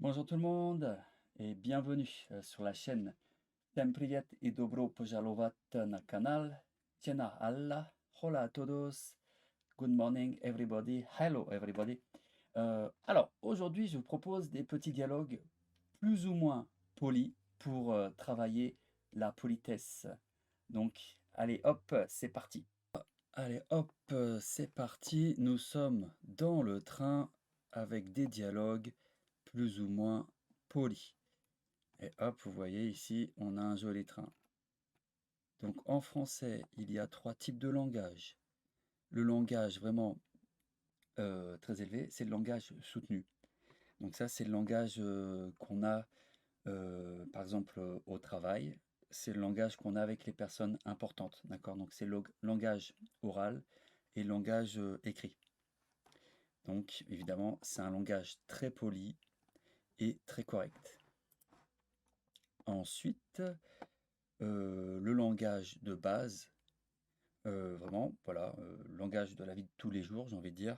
Bonjour tout le monde et bienvenue sur la chaîne Всем привет и добро пожаловать на канал Tjena alla, hola a todos, good morning everybody, hello everybody. Alors aujourd'hui je vous propose des petits dialogues plus ou moins polis pour travailler la politesse. Donc allez hop, c'est parti. Allez hop, c'est parti, nous sommes dans le train avec des dialogues plus ou moins polis. Et hop, vous voyez ici, on a un joli train. Donc en français, il y a 3 types de langage. Le langage vraiment très élevé, c'est le langage soutenu. Donc ça, c'est le langage qu'on a, par exemple, au travail. C'est le langage qu'on a avec les personnes importantes, d'accord? Donc c'est le langage oral et le langage écrit. Donc évidemment, c'est un langage très poli et très correct. Ensuite, le langage de base, vraiment, voilà, langage de la vie de tous les jours, j'ai envie de dire,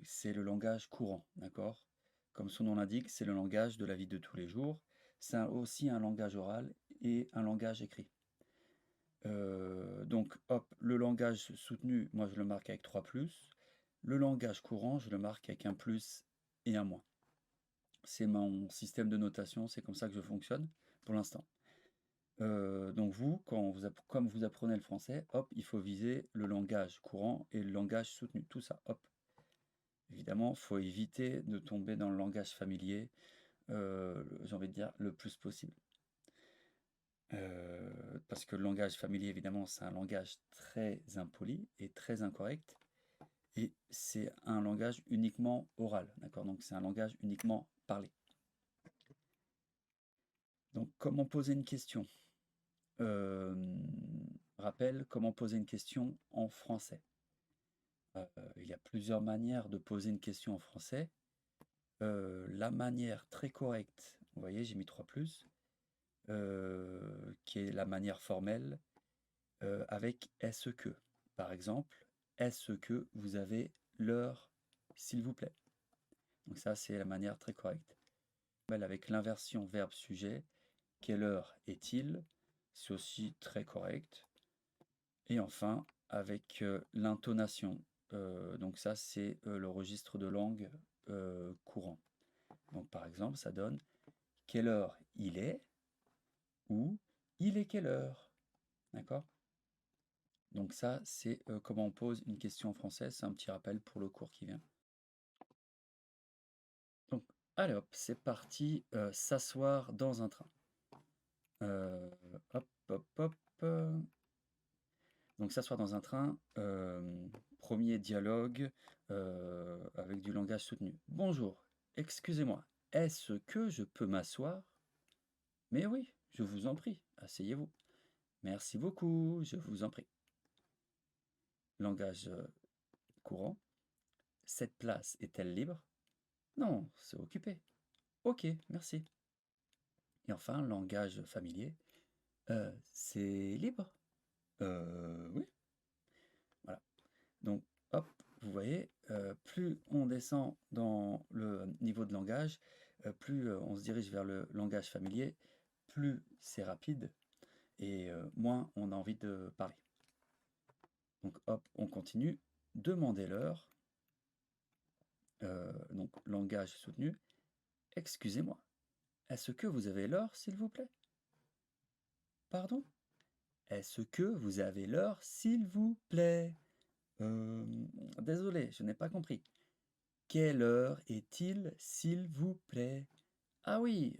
c'est le langage courant, d'accord? Comme son nom l'indique, c'est le langage de la vie de tous les jours. C'est aussi un langage oral et un langage écrit. Donc, hop, le langage soutenu, moi je le marque avec 3+. Le langage courant, je le marque avec un plus et un moins. C'est mon système de notation, c'est comme ça que je fonctionne pour l'instant. Donc vous, comme vous apprenez le français, hop, il faut viser le langage courant et le langage soutenu, tout ça, hop. Évidemment, il faut éviter de tomber dans le langage familier, j'ai envie de dire, le plus possible. Parce que le langage familier, évidemment, c'est un langage très impoli et très incorrect. Et c'est un langage uniquement oral, d'accord? Donc c'est un langage uniquement parlé. Donc comment poser une question? Rappel, comment poser une question en français? Il y a plusieurs manières de poser une question en français. La manière très correcte, vous voyez, j'ai mis 3+, qui est la manière formelle, avec est-ce que. Par exemple, est-ce que vous avez l'heure, s'il vous plaît? Donc ça, c'est la manière très correcte. Avec l'inversion verbe-sujet, quelle heure est-il? C'est aussi très correct. Et enfin, avec l'intonation. Donc ça, c'est le registre de langue courant. Donc par exemple, ça donne quelle heure il est ou il est quelle heure. D'accord? Donc ça, c'est comment on pose une question en français. C'est un petit rappel pour le cours qui vient. Donc, allez hop, c'est parti. S'asseoir dans un train. Hop, hop, hop. Donc s'asseoir dans un train, premier dialogue avec du langage soutenu. Bonjour, excusez-moi, est-ce que je peux m'asseoir? Mais oui, je vous en prie, asseyez-vous. Merci beaucoup, je vous en prie. Langage courant. Cette place est-elle libre? Non, c'est occupé. Ok, merci. Et enfin, langage familier. C'est libre? Oui. Voilà. Donc, hop, vous voyez, plus on descend dans le niveau de langage, plus on se dirige vers le langage familier, plus c'est rapide et moins on a envie de parler. Donc hop, on continue. Demandez l'heure. Donc langage soutenu. Excusez-moi, est-ce que vous avez l'heure, s'il vous plaît? Pardon? Est-ce que vous avez l'heure, s'il vous plaît? Désolé, je n'ai pas compris. Quelle heure est-il, s'il vous plaît? Ah oui,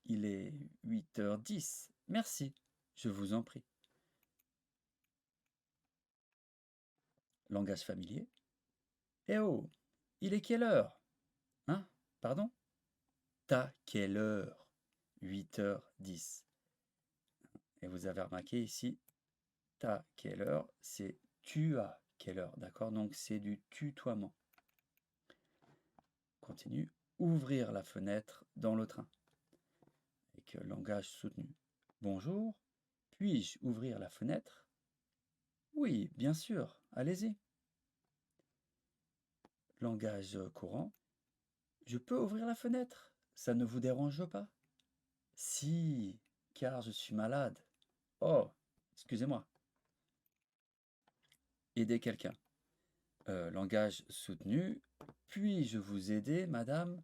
il est 8h10. Merci, je vous en prie. Langage familier. Eh oh, il est quelle heure? Hein? Pardon? T'as quelle heure? 8h10. Et vous avez remarqué ici, t'as quelle heure? C'est tu as quelle heure, d'accord? Donc c'est du tutoiement. Continue. Ouvrir la fenêtre dans le train. Avec langage soutenu. Bonjour, puis-je ouvrir la fenêtre? Oui, bien sûr, allez-y. Langage courant. je peux ouvrir la fenêtre? Ça ne vous dérange pas? Si, car je suis malade. Oh, excusez-moi. Aider quelqu'un. Langage soutenu. Puis-je vous aider, madame?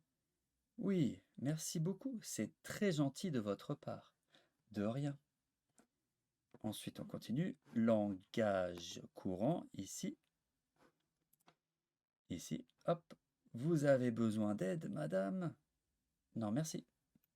Oui, merci beaucoup. C'est très gentil de votre part. De rien. Ensuite, on continue. Langage courant, ici. Ici, hop. Vous avez besoin d'aide, madame? Non, merci.